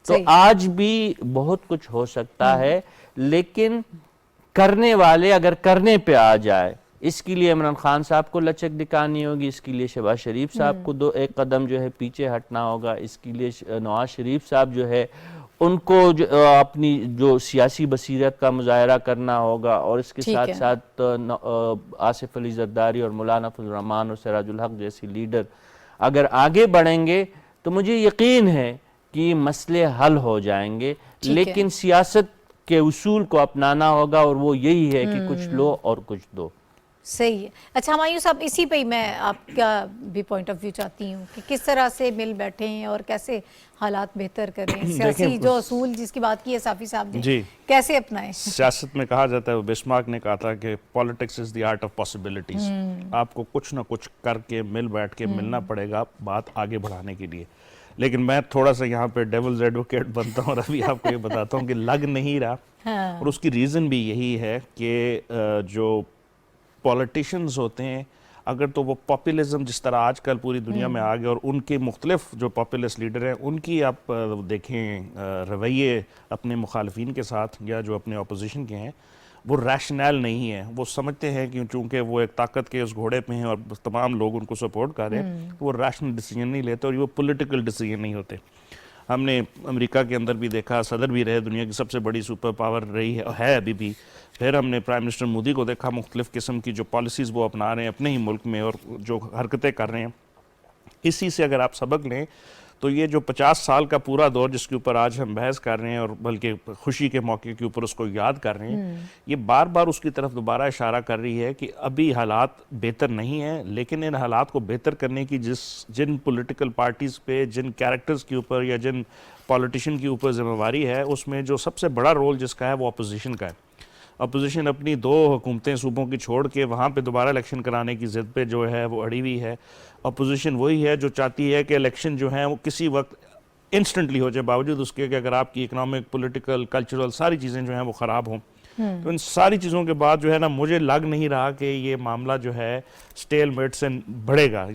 تو آج بھی بہت کچھ ہو سکتا ہے، لیکن کرنے والے اگر کرنے پہ آ جائے، اس کے لیے عمران خان صاحب کو لچک دکھانی ہوگی، اس کے لیے شہباز شریف صاحب کو ایک قدم جو ہے پیچھے ہٹنا ہوگا، اس کے لیے نواز شریف صاحب جو ہے ان کو اپنی جو سیاسی بصیرت کا مظاہرہ کرنا ہوگا، اور اس کے ساتھ ساتھ آصف علی زرداری اور مولانا فضل الرحمان اور سراج الحق جیسی لیڈر اگر آگے بڑھیں گے تو مجھے یقین ہے کہ مسئلے حل ہو جائیں گے. لیکن سیاست کے اصول کو اپنانا ہوگا، اور وہ یہی ہے کہ کچھ لو اور کچھ دو. صحیح ہے. اچھا ہمایوں صاحب، اسی پہ میں آپ کا بھی پوائنٹ آف ویو چاہتی ہوں کہ کس طرح سے مل بیٹھے ہیں اور کیسے حالات بہتر کریں، سیاسی جو اصول جس کی بات کی ہے صافی صاحب نے کیسے اپنائیں. سیاست میں کہا جاتا ہے، بسمارک نے کہا تھا کہ politics is the art of possibilities. آپ کو کچھ نہ کچھ کر کے مل بیٹھ کے ملنا پڑے گا بات آگے بڑھانے کے لیے. لیکن میں تھوڑا سا یہاں پہ ڈیولز ایڈوکیٹ بنتا ہوں اور ابھی آپ کو یہ بتاتا ہوں کہ لگ نہیں رہا. اور اس کی ریزن بھی یہی ہے کہ جو پولیٹیشینز ہوتے ہیں، اگر تو وہ پاپولزم جس طرح آج کل پوری دنیا میں آ گیا، اور ان کے مختلف جو پاپولسٹ لیڈر ہیں ان کی آپ دیکھیں رویے اپنے مخالفین کے ساتھ یا جو اپنے اپوزیشن کے ہیں، وہ ریشنل نہیں ہے. وہ سمجھتے ہیں کہ چونکہ وہ ایک طاقت کے اس گھوڑے پہ ہیں اور تمام لوگ ان کو سپورٹ کر رہے ہیں، وہ ریشنل ڈیسیجن نہیں لیتے اور وہ پولیٹیکل ڈیسیجن نہیں ہوتے. ہم نے امریکہ کے اندر بھی دیکھا، صدر بھی رہے، دنیا کی سب سے بڑی سپر پاور رہی ہے ابھی بھی. پھر ہم نے پرائم منسٹر مودی کو دیکھا، مختلف قسم کی جو پالیسیز وہ اپنا رہے ہیں اپنے ہی ملک میں اور جو حرکتیں کر رہے ہیں. اسی سے اگر آپ سبق لیں تو یہ جو 50 سال کا پورا دور جس کے اوپر آج ہم بحث کر رہے ہیں، اور بلکہ خوشی کے موقع کے اوپر اس کو یاد کر رہے ہیں، یہ بار بار اس کی طرف دوبارہ اشارہ کر رہی ہے کہ ابھی حالات بہتر نہیں ہیں. لیکن ان حالات کو بہتر کرنے کی جن پولیٹیکل پارٹیز پہ، جن کیریکٹرز کے اوپر یا جن پولیٹیشین کے اوپر ذمہ داری ہے، اس میں جو سب سے بڑا رول جس کا ہے وہ اپوزیشن کا ہے. اپوزیشن اپنی 2 حکومتیں صوبوں کی چھوڑ کے وہاں پہ دوبارہ الیکشن کرانے کی ضد پہ جو ہے وہ اڑی ہوئی ہے. اپوزیشن وہی ہے جو چاہتی ہے کہ الیکشن جو ہیں وہ کسی وقت انسٹنٹلی ہو جائے، باوجود اس کے کہ اگر آپ کی اکنامک، پولیٹیکل، کلچرل ساری چیزیں جو ہیں وہ خراب ہوں. تو ان ساری چیزوں کے بعد جو ہے نا، مجھے لگ نہیں رہا کہ یہ معاملہ جو ہے سٹیل میٹ سے بڑھے گا.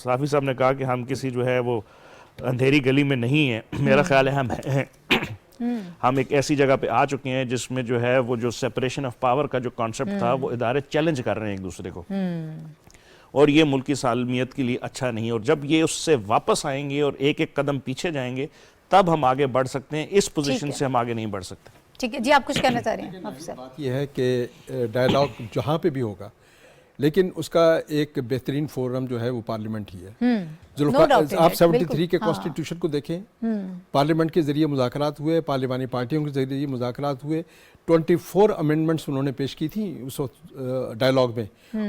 صافی صاحب نے کہا کہ ہم کسی جو ہے وہ اندھیری گلی میں نہیں ہیں. میرا خیال ہے ہم ایک ایسی جگہ پہ آ چکے ہیں جس میں جو ہے وہ جو سیپریشن آف پاور کا جو کانسیپٹ تھا، وہ ادارے چیلنج کر رہے ہیں ایک دوسرے کو، اور یہ ملک کی سالمیت کے لیے اچھا نہیں. اور جب یہ اس سے واپس آئیں گے اور ایک ایک قدم پیچھے جائیں گے تب ہم آگے بڑھ سکتے ہیں. اس پوزیشن سے ہم آگے نہیں بڑھ سکتے. ٹھیک ہے جی، آپ کچھ کہنا چاہ رہے ہیں؟ بات یہ ہے کہ ڈائلاگ جہاں پہ بھی ہوگا، لیکن اس کا ایک بہترین فورم جو ہے وہ پارلیمنٹ ہی ہے. آپ 73 کے کانسٹیٹیوشن کو دیکھیں، پارلیمنٹ کے ذریعے مذاکرات ہوئے، پارلیمانی پارٹیوں کے ذریعے مذاکرات ہوئے. 24 امینڈمنٹس انہوں نے پیش کی تھی اس ڈائلاگ میں،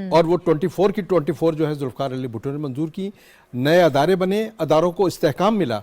اور وہ 24 کی 24 جو ہے ذوالفقار علی بھٹو نے منظور کی. نئے ادارے بنے، اداروں کو استحکام ملا،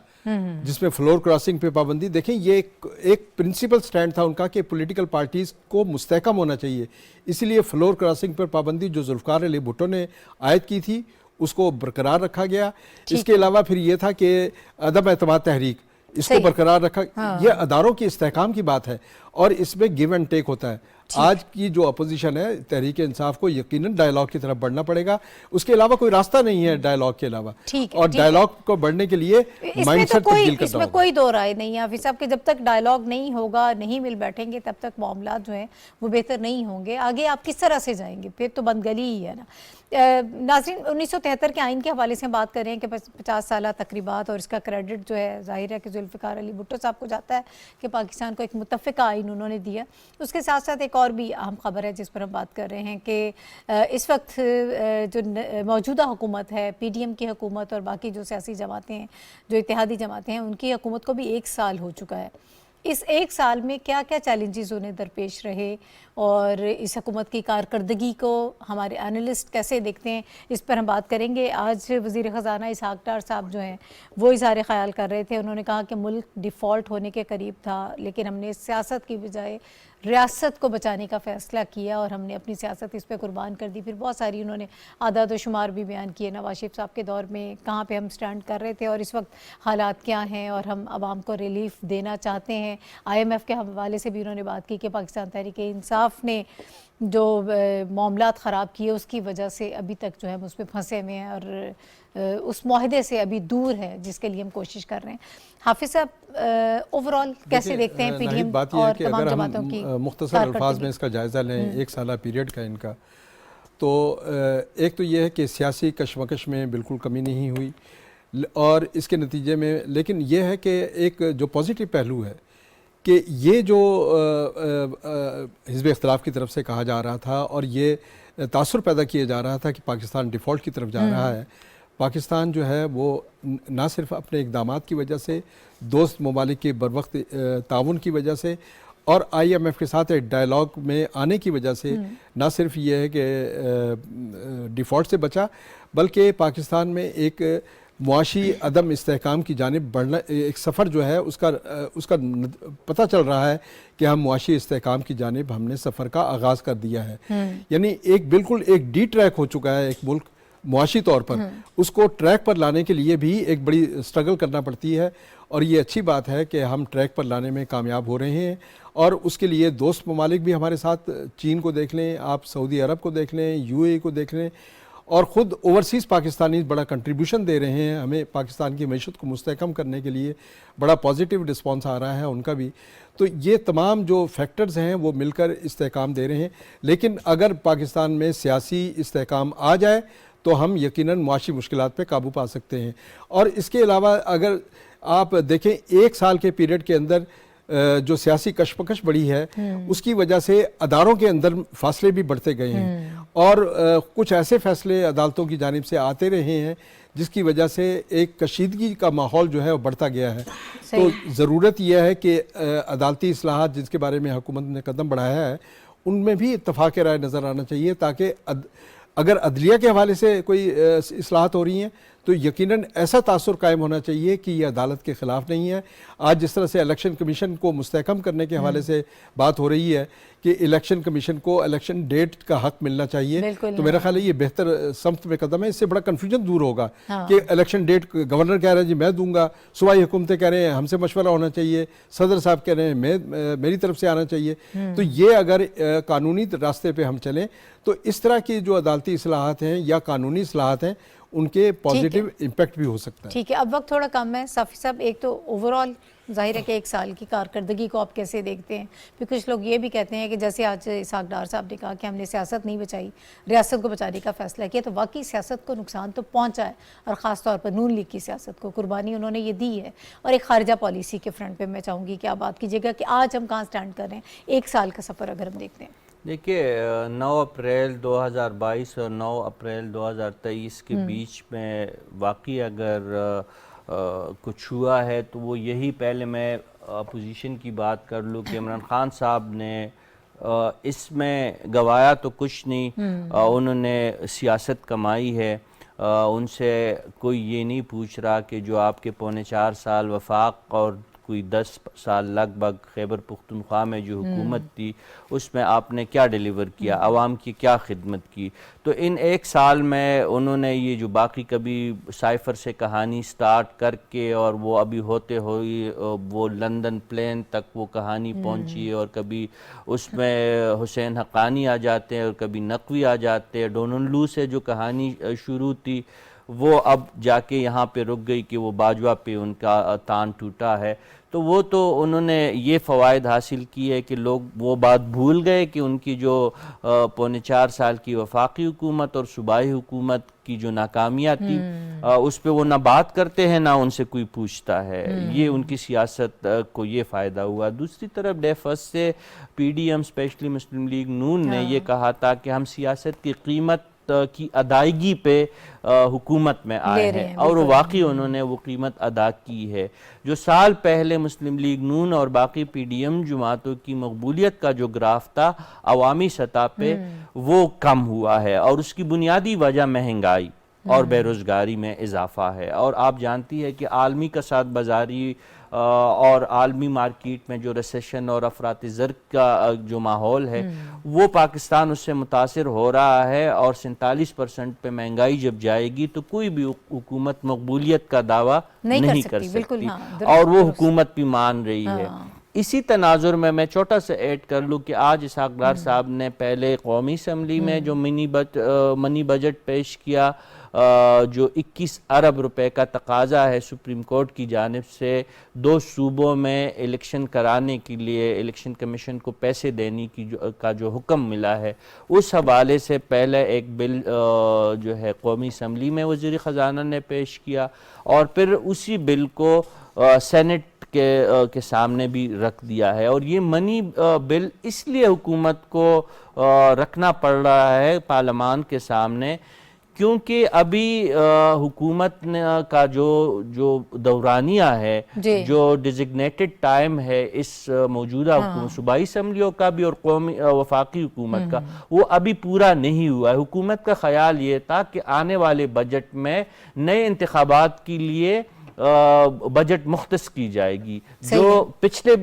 جس میں فلور کراسنگ پہ پابندی. دیکھیں یہ ایک پرنسپل سٹینڈ تھا ان کا کہ پولیٹیکل پارٹیز کو مستحکم ہونا چاہیے، اسی لیے فلور کراسنگ پر پابندی جو ذوالفقار علی بھٹو نے عائد کی تھی اس کو برقرار رکھا گیا. اس کے علاوہ پھر یہ تھا کہ عدم اعتماد تحریک، اس کو برقرار رکھا. یہ اداروں کی استحکام کی بات ہے اور اس میں گیو اینڈ ٹیک ہوتا ہے. آج کی جو اپوزیشن ہے تحریک انصاف کو یقیناً ڈائلاگ کی طرف بڑھنا پڑے گا. اس کے علاوہ کوئی راستہ نہیں ہے ڈائلاگ کے علاوہ، اور ڈائلاگ کو بڑھنے کے لیے مائنڈ سیٹ تبدیل کرنا ہوگا. اس میں کوئی دو رائے نہیں ہے حافظ صاحب کہ جب تک ڈائلاگ نہیں ہوگا، نہیں مل بیٹھیں گے، تب تک معاملات جو ہیں وہ بہتر نہیں ہوں گے. آگے آپ کس طرح سے جائیں گے؟ پھر تو بندگلی ہی ہے نا. ناظرین، 1973 کے آئین کے حوالے سے ہم بات کر رہے ہیں کہ 50 سالہ تقریبات، اور اس کا کریڈٹ جو ہے ظاہر ہے کہ ذوالفقار علی بھٹو صاحب کو جاتا ہے کہ پاکستان کو ایک متفقہ آئین انہوں نے دیا. اس کے ساتھ ساتھ ایک اور بھی اہم خبر ہے جس پر ہم بات کر رہے ہیں کہ اس وقت جو موجودہ حکومت ہے، پی ڈی ایم کی حکومت اور باقی جو سیاسی جماعتیں ہیں، جو اتحادی جماعتیں ہیں، ان کی حکومت کو بھی 1 سال ہو چکا ہے. اس 1 سال میں کیا کیا چیلنجز انہیں درپیش رہے اور اس حکومت کی کارکردگی کو ہمارے اینالسٹ کیسے دیکھتے ہیں، اس پر ہم بات کریں گے. آج وزیر خزانہ اسحاق ڈار صاحب جو ہیں وہ اظہار خیال کر رہے تھے. انہوں نے کہا کہ ملک ڈیفالٹ ہونے کے قریب تھا، لیکن ہم نے سیاست کی بجائے ریاست کو بچانے کا فیصلہ کیا اور ہم نے اپنی سیاست اس پہ قربان کر دی. پھر بہت ساری انہوں نے اعداد و شمار بھی بیان کیے نواز شریف صاحب کے دور میں کہاں پہ ہم سٹینڈ کر رہے تھے اور اس وقت حالات کیا ہیں اور ہم عوام کو ریلیف دینا چاہتے ہیں. IMF کے حوالے سے بھی انہوں نے بات کی کہ پاکستان تحریک انصاف نے جو معاملات خراب کیے اس کی وجہ سے ابھی تک جو ہے ہم اس پہ پھنسے ہوئے ہیں اور اس معاہدے سے ابھی دور ہے جس کے لیے ہم کوشش کر رہے ہیں. حافظ صاحب اوورال کیسے دیکھتے ہیں PDM بات یہ ہے اور کہ تمام اگر جماعتوں کی ہم مختصر الفاظ میں اس کا جائزہ لیں ایک سالہ پیریڈ کا ان کا، تو ایک تو یہ ہے کہ سیاسی کشمکش میں بالکل کمی نہیں ہوئی اور اس کے نتیجے میں، لیکن یہ ہے کہ ایک جو پازیٹیو پہلو ہے کہ یہ جو حزب اختلاف کی طرف سے کہا جا رہا تھا اور یہ تاثر پیدا کیا جا رہا تھا کہ پاکستان ڈیفالٹ کی طرف جا رہا ہے، پاکستان جو ہے وہ نہ صرف اپنے اقدامات کی وجہ سے، دوست ممالک کے بروقت تعاون کی وجہ سے اور IMF کے ساتھ ایک ڈائلاگ میں آنے کی وجہ سے نہ صرف یہ ہے کہ ڈیفالٹ سے بچا، بلکہ پاکستان میں ایک معاشی عدم استحکام کی جانب بڑھنا، ایک سفر جو ہے اس کا پتہ چل رہا ہے کہ ہم معاشی استحکام کی جانب ہم نے سفر کا آغاز کر دیا ہے. یعنی ایک بالکل ایک ڈی ٹریک ہو چکا ہے ایک ملک معاشی طور پر، اس کو ٹریک پر لانے کے لیے بھی ایک بڑی سٹرگل کرنا پڑتی ہے اور یہ اچھی بات ہے کہ ہم ٹریک پر لانے میں کامیاب ہو رہے ہیں. اور اس کے لیے دوست ممالک بھی ہمارے ساتھ، چین کو دیکھ لیں آپ، سعودی عرب کو دیکھ لیں، UAE کو دیکھ لیں، اور خود اوورسیز پاکستانی بڑا کنٹریبیوشن دے رہے ہیں ہمیں پاکستان کی معیشت کو مستحکم کرنے کے لیے، بڑا پازیٹیو رسپانس آ رہا ہے ان کا بھی. تو یہ تمام جو فیکٹرز ہیں وہ مل کر استحکام دے رہے ہیں. لیکن اگر پاکستان میں سیاسی استحکام آ جائے تو ہم یقیناً معاشی مشکلات پہ قابو پا سکتے ہیں. اور اس کے علاوہ اگر آپ دیکھیں ایک سال کے پیریڈ کے اندر جو سیاسی کشمکش بڑھی ہے اس کی وجہ سے اداروں کے اندر فاصلے بھی بڑھتے گئے ہیں اور کچھ ایسے فیصلے عدالتوں کی جانب سے آتے رہے ہیں جس کی وجہ سے ایک کشیدگی کا ماحول جو ہے وہ بڑھتا گیا ہے. تو ضرورت یہ ہے کہ عدالتی اصلاحات جس کے بارے میں حکومت نے قدم بڑھایا ہے ان میں بھی اتفاق رائے نظر آنا چاہیے، تاکہ اگر عدلیہ کے حوالے سے کوئی اصلاحات ہو رہی ہیں تو یقیناً ایسا تاثر قائم ہونا چاہیے کہ یہ عدالت کے خلاف نہیں ہے. آج جس طرح سے الیکشن کمیشن کو مستحکم کرنے کے حوالے سے بات ہو رئی ہے کہ الیکشن کمیشن کو الیکشن ڈیٹ کا حق ملنا چاہیے، تو میرا خیال ہے یہ بہتر سمت میں قدم ہے. اس سے بڑا کنفیوژن دور ہوگا کہ الیکشن ڈیٹ گورنر کہہ رہے ہیں جی میں دوں گا، صوبائی حکومتیں کہہ رہے ہیں ہم سے مشورہ ہونا چاہیے، صدر صاحب کہہ رہے ہیں میری طرف سے آنا چاہیے. تو یہ اگر قانونی راستے پہ ہم چلیں تو اس طرح کی جو عدالتی اصلاحات ہیں یا قانونی اصلاحات ہیں ان کے پازیٹیو امپیکٹ بھی ہو سکتا ہے. ٹھیک ہے، اب وقت تھوڑا کم ہے. صافی صاحب ایک تو اوورال ظاہر ہے کہ ایک سال کی کارکردگی کو آپ کیسے دیکھتے ہیں؟ پھر کچھ لوگ یہ بھی کہتے ہیں کہ جیسے آج اسحاق ڈار صاحب نے کہا کہ ہم نے سیاست نہیں بچائی، ریاست کو بچانے کا فیصلہ کیا، تو واقعی سیاست کو نقصان تو پہنچا ہے اور خاص طور پر نون لیگ کی سیاست کو قربانی انہوں نے یہ دی ہے. اور ایک خارجہ پالیسی کے فرنٹ پہ میں چاہوں گی کہ آپ بات کیجیے گا کہ آج ہم کہاں سٹینڈ کر رہے ہیں ایک سال کا سفر اگر ہم دیکھتے ہیں. دیکھیے 9 اپریل 2022 اور 9 اپریل 2023 کے بیچ میں واقعی اگر کچھ ہوا ہے تو وہ یہی، پہلے میں اپوزیشن کی بات کر لوں کہ عمران خان صاحب نے اس میں گوایا تو کچھ نہیں، انہوں نے سیاست کمائی ہے. ان سے کوئی یہ نہیں پوچھ رہا کہ جو آپ کے 4.25 سال وفاق اور کوئی 10 سال لگ بھگ خیبر پختونخوا میں جو حکومت تھی اس میں آپ نے کیا ڈیلیور کیا، عوام کی کیا خدمت کی. تو ان ایک سال میں انہوں نے یہ جو باقی کبھی سائفر سے کہانی سٹارٹ کر کے اور وہ ابھی ہوتے ہوئی وہ لندن پلین تک وہ کہانی پہنچی اور کبھی اس میں حسین حقانی آ جاتے ہیں اور کبھی نقوی آ جاتے ہیں. ڈونلڈ سے جو کہانی شروع تھی وہ اب جا کے یہاں پہ رک گئی کہ وہ باجوہ پہ ان کا تان ٹوٹا ہے. تو وہ تو انہوں نے یہ فوائد حاصل کی ہے کہ لوگ وہ بات بھول گئے کہ ان کی جو 4.25 سال کی وفاقی حکومت اور صوبائی حکومت کی جو ناکامیاں تھی اس پہ وہ نہ بات کرتے ہیں نہ ان سے کوئی پوچھتا ہے. یہ ان کی سیاست کو یہ فائدہ ہوا. دوسری طرف ڈے فرسٹ سے PDM اسپیشلی مسلم لیگ نون نے یہ کہا تھا کہ ہم سیاست کی قیمت کی ادائیگی پہ حکومت میں آئے ہیں اور واقعی انہوں نے وہ قیمت ادا کی ہے. جو سال پہلے مسلم لیگ نون اور باقی PDM جماعتوں کی مقبولیت کا جو گراف تھا عوامی سطح پہ وہ کم ہوا ہے اور اس کی بنیادی وجہ مہنگائی اور بے روزگاری میں اضافہ ہے. اور آپ جانتی ہے کہ عالمی کساد بازاری اور عالمی مارکیٹ میں جو ریسیشن اور افراط زر کا جو ماحول ہے وہ پاکستان اس سے متاثر ہو رہا ہے، اور 47% پہ مہنگائی جب جائے گی تو کوئی بھی حکومت مقبولیت کا دعویٰ نہیں کر سکتی، اور وہ حکومت بھی مان رہی ہے۔ اسی تناظر میں چھوٹا سا ایڈ کر لوں کہ آج اسحاق ڈار صاحب نے پہلے قومی اسمبلی میں جو منی بجٹ پیش کیا، جو 21 ارب روپے کا تقاضا ہے سپریم کورٹ کی جانب سے 2 صوبوں میں الیکشن کرانے کے لیے الیکشن کمیشن کو پیسے دینے کا جو حکم ملا ہے، اس حوالے سے پہلے ایک بل جو ہے قومی اسمبلی میں وزیر خزانہ نے پیش کیا، اور پھر اسی بل کو سینٹ کے سامنے بھی رکھ دیا ہے۔ اور یہ منی بل اس لیے حکومت کو رکھنا پڑ رہا ہے پارلیمان کے سامنے کیونکہ ابھی حکومت کا جو دورانیہ ہے، جو ڈیزگنیٹڈ ٹائم ہے اس موجودہ صوبائی اسمبلیوں کا بھی اور قومی وفاقی حکومت کا، وہ ابھی پورا نہیں ہوا ہے۔ حکومت کا خیال یہ تھا کہ آنے والے بجٹ میں نئے انتخابات کے لیے بجٹ مختص کی جائے گی، جو پچھلے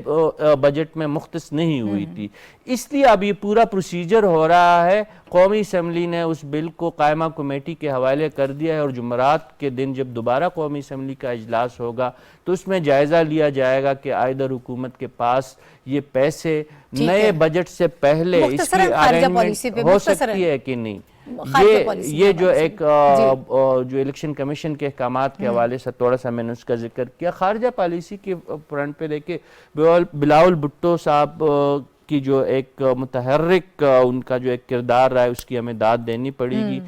بجٹ میں مختص نہیں ہوئی تھی۔ اس لیے اب یہ پورا پروسیجر ہو رہا ہے۔ قومی اسمبلی نے اس بل کو قائمہ کمیٹی کے حوالے کر دیا ہے، اور جمعرات کے دن جب دوبارہ قومی اسمبلی کا اجلاس ہوگا تو اس میں جائزہ لیا جائے گا کہ آئدر حکومت کے پاس یہ پیسے نئے بجٹ سے پہلے اس کی ارینجمنٹ ہو سکتی ہے کہ نہیں۔ یہ جو ایک جو الیکشن کمیشن کے احکامات کے حوالے سے تھوڑا سا میں نے اس کا ذکر کیا۔ خارجہ پالیسی کے فرنٹ پہ دیکھیں بلاول بھٹو صاحب کی جو ایک متحرک ان کا جو ایک کردار رہا ہے اس کی ہمیں داد دینی پڑے گی۔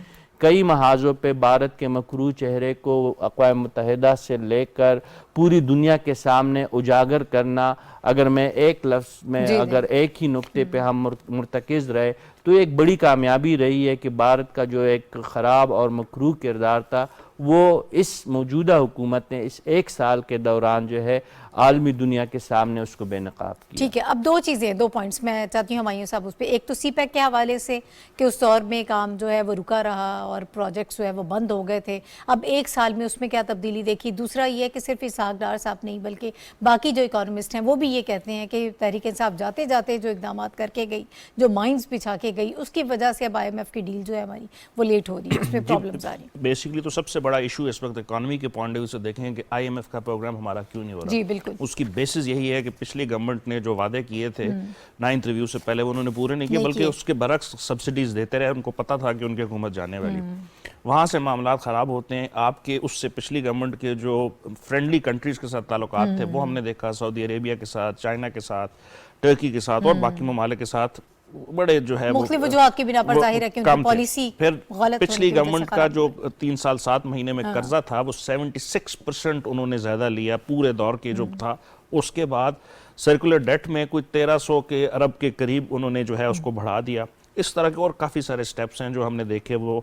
کئی محاذوں پہ بھارت کے مکروہ چہرے کو اقوام متحدہ سے لے کر پوری دنیا کے سامنے اجاگر کرنا، اگر میں ایک لفظ میں اگر ایک ہی نقطے پہ ہم مرتکز رہے تو ایک بڑی کامیابی رہی ہے کہ بھارت کا جو ایک خراب اور مکروہ کردار تھا وہ اس موجودہ حکومت نے اس 1 سال کے دوران جو ہے عالمی دنیا کے سامنے اس کو بے نقاب کیا۔ ٹھیک ہے، اب 2 چیزیں 2 پوائنٹس میں چاہتی ہوں ہمایوں صاحب اس پہ، ایک تو سی پیک کے حوالے سے کہ اس دور میں کام جو ہے وہ رکا رہا اور پروجیکٹس جو ہے وہ بند ہو گئے تھے، اب 1 سال میں اس میں کیا تبدیلی دیکھی۔ دوسرا یہ ہے کہ صرف اسحاق ڈار صاحب نہیں بلکہ باقی جو اکانومسٹ ہیں وہ بھی یہ کہتے ہیں کہ تحریک انصاف جاتے جاتے جو اقدامات کر کے گئی، جو مائنز بچھا کے گئی، اس کی وجہ سے اب IMF کی ڈیل جو ہے ہماری وہ لیٹ ہو رہی ہے، اس میں پرابلمز آ رہی ہیں۔ بیسیکلی تو سب سے بڑا ایشو اس وقت اکانومی کے پوائنٹ آف ویو سے دیکھیں کہ IMF کا پروگرام ہمارا کیوں نہیں ہو رہا۔ جی بالکل، اس کی بیسس یہی ہے کہ پچھلی گورنمنٹ نے جو وعدے کیے تھے 9th ریویو سے پہلے وہ انہوں نے پورے نہیں کیے، بلکہ اس کے برعکس سبسڈیز دیتے رہے۔ ان کو پتہ تھا کہ ان کی حکومت جانے والی، وہاں سے معاملات خراب ہوتے ہیں۔ آپ کے اس سے پچھلی گورنمنٹ کے جو فرینڈلی کنٹریز کے ساتھ تعلقات تھے وہ ہم نے دیکھا، سعودی عربیہ کے ساتھ، چائنا کے ساتھ، ٹرکی کے ساتھ اور باقی ممالک کے ساتھ بڑے جو ہے مختلف وجوہات کی بنا پر ظاہر ہے کہ ان کی پالیسی پھر غلط پچھلی گورنمنٹ کا جو 3 سال 7 مہینے میں قرضہ تھا وہ 76% انہوں نے زیادہ لیا پورے دور کے جو تھا۔ اس کے بعد سرکولر ڈیٹ میں کوئی 1300 ارب کے قریب انہوں نے جو ہے اس کو بڑھا دیا۔ اس طرح کے اور کافی سارے سٹیپس ہیں جو ہم نے دیکھے۔ وہ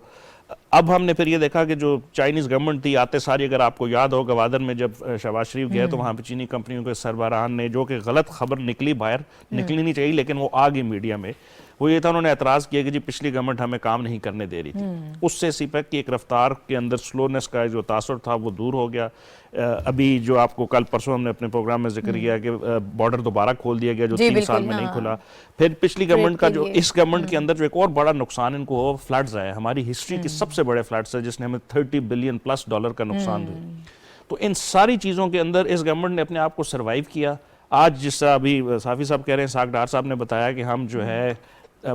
اب ہم نے پھر یہ دیکھا کہ جو چائنیز گورنمنٹ تھی آتے ساری، اگر آپ کو یاد ہو گوادر میں جب شہباز شریف گئے تو وہاں پہ چینی کمپنیوں کے سربراہان نے، جو کہ غلط خبر نکلی باہر، نکلنی نہیں چاہیے لیکن وہ آ گئی میڈیا میں، وہ یہ تھا انہوں نے اعتراض کیا کہ جی پچھلی گورنمنٹ ہمیں کام نہیں کرنے دے رہی تھی۔ اس سے سی پیک کی ایک رفتار کے اندر سلونس کا جو تاثر تھا وہ دور ہو گیا۔ ابھی جو آپ کو کل پرسوں ہم نے اپنے پروگرام میں ذکر کیا کہ بارڈر دوبارہ کھول دیا گیا جو 3 سال میں نہیں کھلا۔ پھر پچھلی گورنمنٹ کا جو اس گورنمنٹ کے اندر جو ایک اور بڑا نقصان ان کو ہوا، فلڈز آئے، ہماری ہسٹری کے سب سے بڑے فلڈز ہے جس نے ہمیں $30 بلین پلس کا نقصان دیا۔ تو ان ساری چیزوں کے اندر اس گورنمنٹ نے اپنے آپ کو سروائیو کیا۔ آج جس طرح ابھی صافی صاحب کہہ رہے ہیں، اسحاق ڈار صاحب نے بتایا کہ ہم جو ہے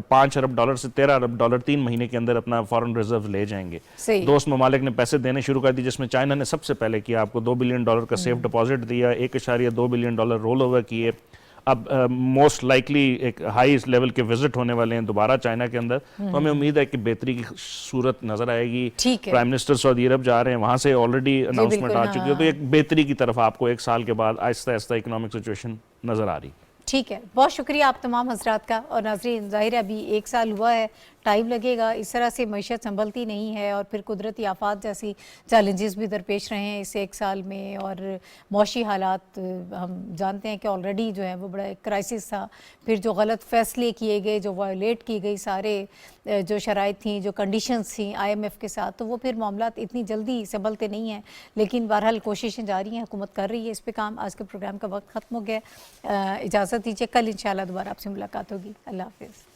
$5 ارب سے $13 ارب 3 مہینے کے اندر اپنا فارن ریزرو لے جائیں گے۔ دوست ممالک نے پیسے دینے شروع کر دی، جس میں چائنا نے سب سے پہلے کیا، آپ کو $2 بلین کا سیف ڈپازٹ دیا، $1.2 بلین رول اوور کیے۔ اب موسٹ لائکلی ایک ہائی لیول کے وزٹ ہونے والے ہیں دوبارہ چائنا کے اندر، تو ہمیں امید ہے کہ بہتری کی صورت نظر آئے گی۔ پرائم منسٹر سعودی عرب جا رہے ہیں، وہاں سے آلریڈی اناؤنسمنٹ آ چکی ہے، تو ایک بہتری کی طرف آپ کو 1 سال کے بعد آہستہ آہستہ اکنامک سچویشن نظر آ رہی۔ ٹھیک ہے، بہت شکریہ آپ تمام حضرات کا۔ اور ناظرین، ظاہر ہے ابھی 1 سال ہوا ہے ٹائم لگے گا. اس طرح سے معیشت سنبھلتی نہیں ہے اور پھر قدرتی آفات جیسی چیلنجز بھی درپیش رہے ہیں اس ایک سال میں, اور معاشی حالات ہم جانتے ہیں کہ آلریڈی جو ہے وہ بڑا ایک کرائسس تھا. پھر جو غلط فیصلے کیے گئے, جو وائلیٹ کی گئی سارے جو شرائط تھیں, جو کنڈیشنز تھیں IMF کے ساتھ, تو وہ پھر معاملات اتنی جلدی سنبھلتے نہیں ہیں. لیکن بہرحال کوششیں جاری ہیں, حکومت کر رہی ہے اس پہ کام. آج کے پروگرام کا وقت ختم ہو گیا, اجازت دیجیے, کل انشاءاللہ دوبارہ آپ سے ملاقات ہوگی. اللہ حافظ.